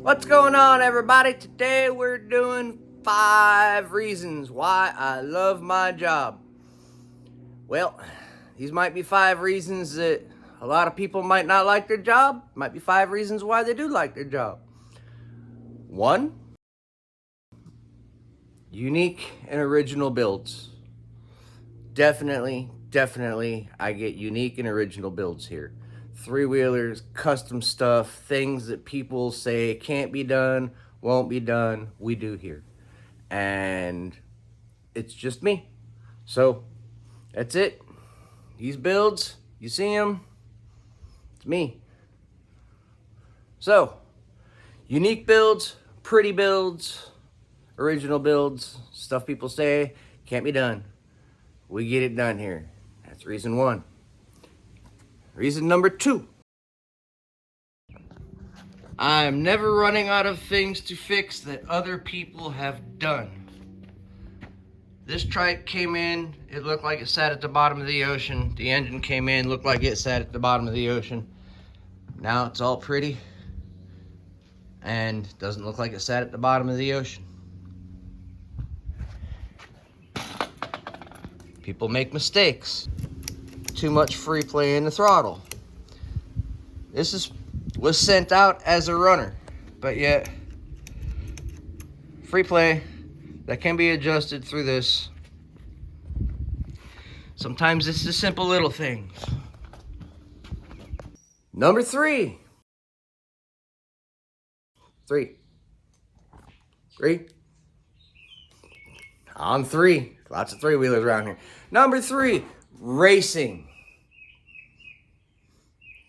What's going on, everybody? Today we're doing 5 reasons why I love my job. Well, these might be 5 reasons that a lot of people might not like their job. Might be 5 reasons why they do like their job. 1, unique and original builds. Definitely, I get unique and original builds here. 3-wheelers, custom stuff, things that people say can't be done, won't be done, we do here. And it's just me. So that's it. These builds, you see them, it's me. So unique builds, pretty builds, original builds, stuff people say can't be done, we get it done here. That's reason 1. Reason number 2, I'm never running out of things to fix that other people have done. This trike came in, it looked like it sat at the bottom of the ocean. The engine came in, looked like it sat at the bottom of the ocean. Now it's all pretty and doesn't look like it sat at the bottom of the ocean. People make mistakes. Too much free play in the throttle. This was sent out as a runner, but yet free play that can be adjusted through this. Sometimes it's the simple little things. Number 3. 3. On 3. Lots of 3-wheelers around here. Number 3, racing.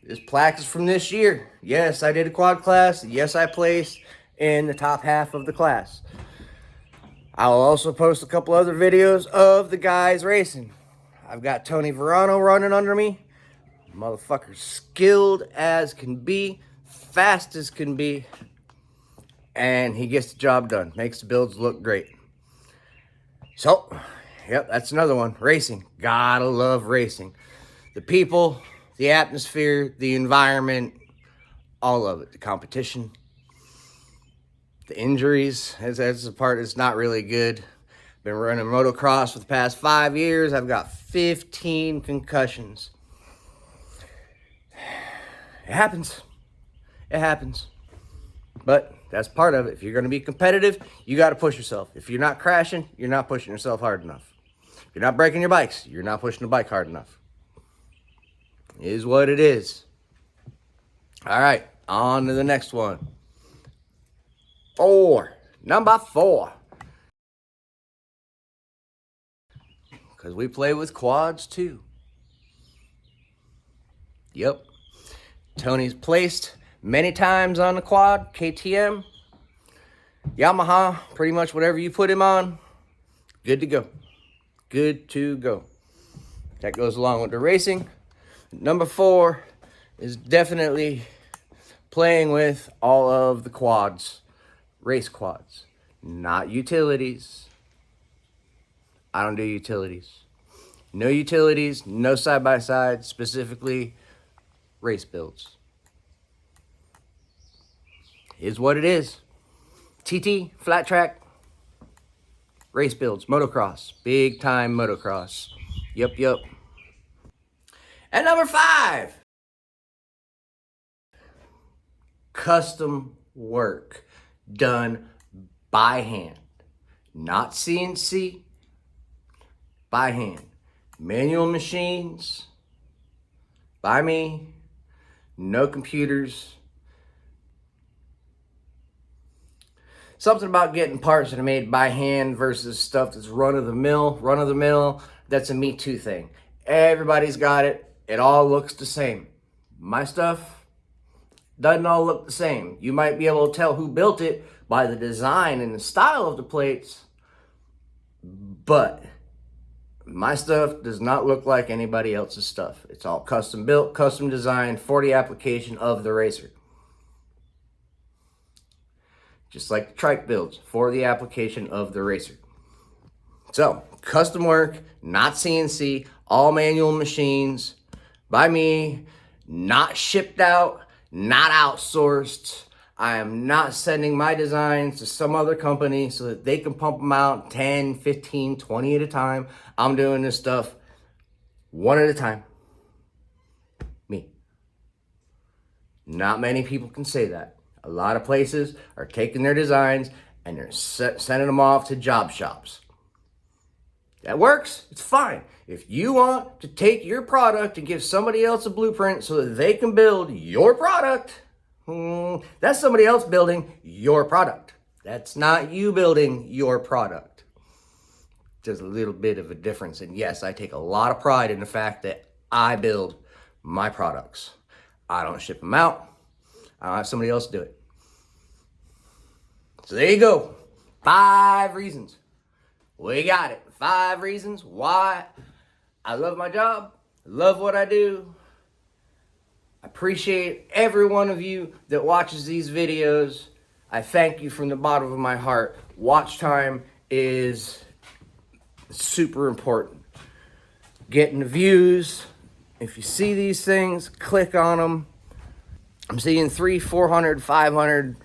This plaque is from this year. Yes, I did a quad class. Yes, I placed in the top half of the class. I'll also post a couple other videos of the guys racing. I've got Tony Verano running under me. Motherfucker's skilled as can be, fast as can be, and he gets the job done. Makes the builds look great. So, yep, that's another one. Racing. Gotta love racing. The people, the atmosphere, the environment, all of it. The competition, the injuries. That's the part that's not really good. Been running motocross for the past 5 years. I've got 15 concussions. It happens. It happens. But that's part of it. If you're going to be competitive, you got to push yourself. If you're not crashing, you're not pushing yourself hard enough. If you're not breaking your bikes, you're not pushing the bike hard enough. It is what it is. All right, on to the next one. 4. Number 4. Because we play with quads too. Yep. Tony's placed many times on the quad, KTM, Yamaha, pretty much whatever you put him on, good to go. Good to go. That goes along with the racing. Number 4 is definitely playing with all of the quads, race quads, not utilities. I don't do utilities. No utilities, no side-by-side, specifically race builds. Is what it is. TT, flat track, race builds, motocross, big time motocross. Yup. And number 5, custom work done by hand, not CNC, by hand. Manual machines, by me, no computers. Something about getting parts that are made by hand versus stuff that's run-of-the-mill, that's a Me Too thing. Everybody's got it. It all looks the same. My stuff doesn't all look the same. You might be able to tell who built it by the design and the style of the plates, but my stuff does not look like anybody else's stuff. It's all custom built, custom designed for the application of the racer. Just like the trike builds for the application of the racer. So, custom work, not CNC, all manual machines, by me, not shipped out, not outsourced. I am not sending my designs to some other company so that they can pump them out 10, 15, 20 at a time. I'm doing this stuff one at a time. Me. Not many people can say that. A lot of places are taking their designs and they're sending them off to job shops. That works. It's fine. If you want to take your product and give somebody else a blueprint so that they can build your product, that's somebody else building your product. That's not you building your product. There's a little bit of a difference. And yes, I take a lot of pride in the fact that I build my products. I don't ship them out. I don't have somebody else do it. So there you go. 5 reasons. We got it. 5 reasons why I love my job, love what I do. I appreciate every one of you that watches these videos. I thank you from the bottom of my heart. Watch time is super important. Getting the views. If you see these things, click on them. I'm seeing 300, 400, 500,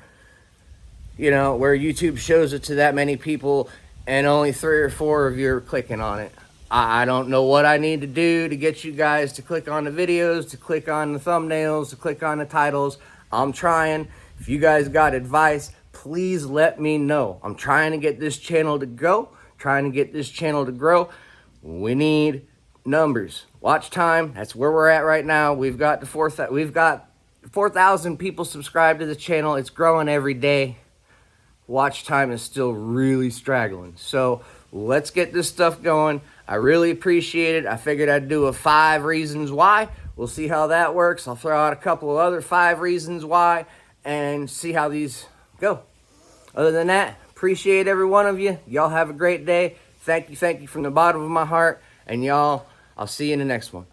where YouTube shows it to that many people and only 3 or 4 of you are clicking on it. I don't know what I need to do to get you guys to click on the videos, to click on the thumbnails, to click on the titles. I'm trying. If you guys got advice, please let me know. I'm trying to get this channel to go, trying to get this channel to grow. We need numbers. Watch time, that's where we're at right now. We've got 4,000 people subscribed to the channel. It's growing every day. Watch time is still really straggling. So let's get this stuff going. I really appreciate it. I figured I'd do a 5 reasons why. We'll see how that works. I'll throw out a couple of other 5 reasons why and see how these go. Other than that, appreciate every one of you. Y'all have a great day. Thank you from the bottom of my heart. And y'all, I'll see you in the next one.